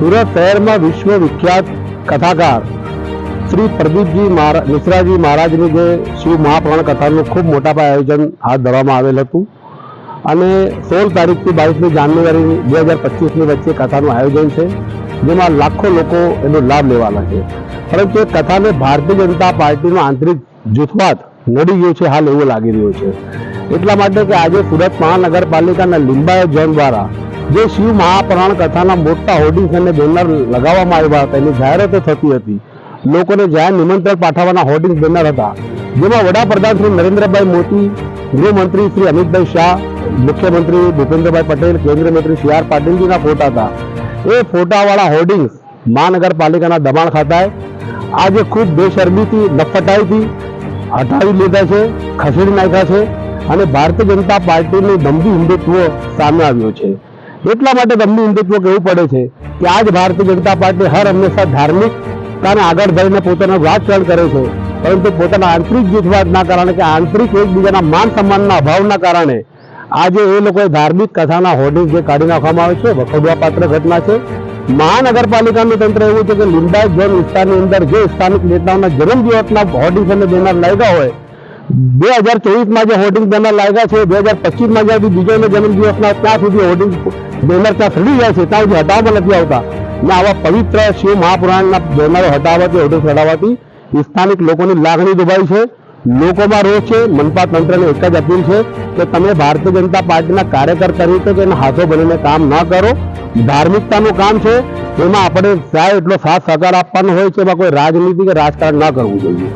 સુરત શહેરમાં વિશ્વવિખ્યાત કથાકાર શ્રી પ્રદીપજી મિશ્રાજી મહારાજની જે શિવ મહાપુરાણ કથાનું ખૂબ મોટા પાયે આયોજન હાથ ધરવામાં આવેલ હતું અને 16 તારીખથી 22મી જાન્યુઆરી 2025ની વચ્ચે કથાનું આયોજન છે, જેમાં લાખો લોકો એનો લાભ લેવાના છે. પરંતુ એ કથાને ભારતીય જનતા પાર્ટીનો આંતરિક જૂથવાદ નડી ગયો છે હાલ એવું લાગી રહ્યું છે. એટલા માટે કે આજે સુરત મહાનગરપાલિકાના લિંબાયત ઝોન દ્વારા જે શિવ મહાપુરાણ કથાના મોટા હોર્ડિંગ્સ અને બેનર લગાવવામાં આવ્યા હતા, એની જાહેરાતો થતી હતી, લોકોને જાહેર નિમંત્રણ પાઠવવાના હોર્ડિંગ બેનર હતા, જેમાં વડાપ્રધાન શ્રી નરેન્દ્રભાઈ મોદી, ગૃહમંત્રી શ્રી અમિતભાઈ શાહ, મુખ્યમંત્રી ભૂપેન્દ્રભાઈ પટેલ, કેન્દ્રીય મંત્રી સી આર પાટીલજીના ફોટા હતા. એ ફોટાવાળા હોર્ડિંગ્સ મહાનગરપાલિકાના દબાણ ખાતાએ આજે ખૂબ બેશરમીથી નફટાઈથી હટાવી લીધા છે, ખસેડી નાખ્યા છે અને ભારતીય જનતા પાર્ટીનું દંભી હિન્દુત્વ સામે આવ્યું છે. એટલા માટે દંભી હિન્દુત્વ કહેવું પડે છે કે આજ ભારતીય જનતા પાર્ટી હર હંમેશા ધાર્મિકતાને આગળ ધરીને પોતાનો રાજકારણ કરે છે, પરંતુ પોતાના આંતરિક જૂથવાદના કારણે કે આંતરિક એકબીજાના માન સન્માનના અભાવના કારણે આજે એ લોકોએ ધાર્મિક કથાના હોર્ડિંગ જે કાઢી નાખવામાં આવે છે, વખોડવા પાત્ર ઘટના છે. મહાનગરપાલિકાનું તંત્ર એવું છે કે લિંબાયત ઝોન વિસ્તારની અંદર જે સ્થાનિક નેતાઓના જન્મદિવસના હોર્ડિંગ અને બેનર લાગ્યા હોય, 2024માં જે હોર્ડિંગ બેનર લાગ્યા છે, 2025માં જે બીજોને જન્મદિવસના ત્યાં સુધી હોર્ડિંગ બેનર ત્યાં સડી જાય છે, ત્યાં સુધી હટાવવામાં નથી આવતા. ને આવા પવિત્ર શિવ મહાપુરાણના બેનરો હટાવવાથી, હોર્ડિંગ હટાવવાથી સ્થાનિક લોકોની લાગણી દુભાઈ છે, લોકોમાં રોષ છે. મનપા તંત્રને એક જ અપીલ છે કે તમે ભારતીય જનતા પાર્ટીના કાર્યકર તરીકે તેના હાથો બનીને કામ ના કરો. ધાર્મિકતાનું કામ છે, એમાં આપણે સાહેબ એટલો સાથ સહકાર આપવાનો હોય છે, એમાં કોઈ રાજનીતિ કે રાજકારણ ના કરવું જોઈએ.